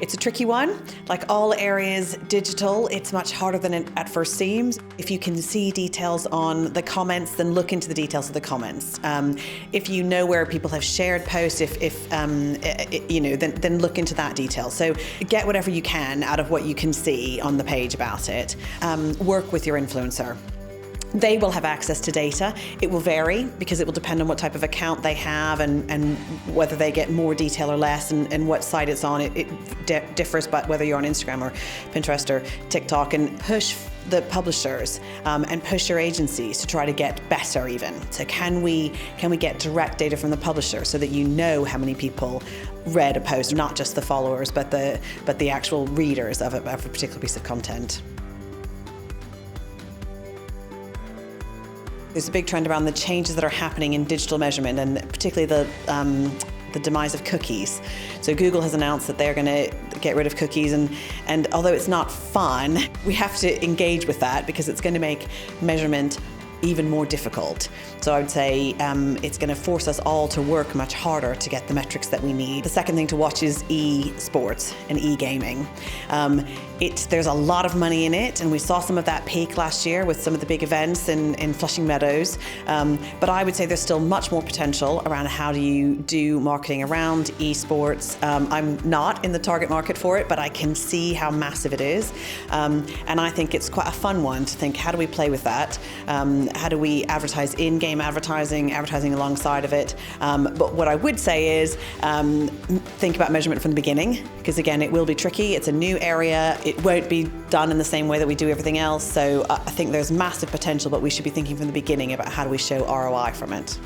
It's a tricky one. Like all areas digital, it's much harder than it at first seems. If you can see details on the comments, then look into the details of the comments. If you know where people have shared posts, then look into that detail. So get whatever you can out of what you can see on the page about it. Work with your influencer. They will have access to data. It will vary because it will depend on what type of account they have and whether they get more detail or less and what site it's on. It differs, but whether you're on Instagram or Pinterest or TikTok, and push the publishers and push your agencies to try to get better even. So can we get direct data from the publisher so that you know how many people read a post, not just the followers, but the actual readers of a particular piece of content. There's a big trend around the changes that are happening in digital measurement, and particularly the demise of cookies. So Google has announced that they're going to get rid of cookies, and although it's not fun, we have to engage with that because it's going to make measurement even more difficult. So I would say it's going to force us all to work much harder to get the metrics that we need. The second thing to watch is e-sports and e-gaming. There's a lot of money in it, and we saw some of that peak last year with some of the big events in Flushing Meadows. But I would say there's still much more potential around how do you do marketing around esports. I'm not in the target market for it, but I can see how massive it is. And I think it's quite a fun one to think, how do we play with that? How do we advertise in-game advertising alongside of it? But what I would say is think about measurement from the beginning, because again, it will be tricky. It's a new area. It won't be done in the same way that we do everything else. So I think there's massive potential, but we should be thinking from the beginning about how do we show ROI from it.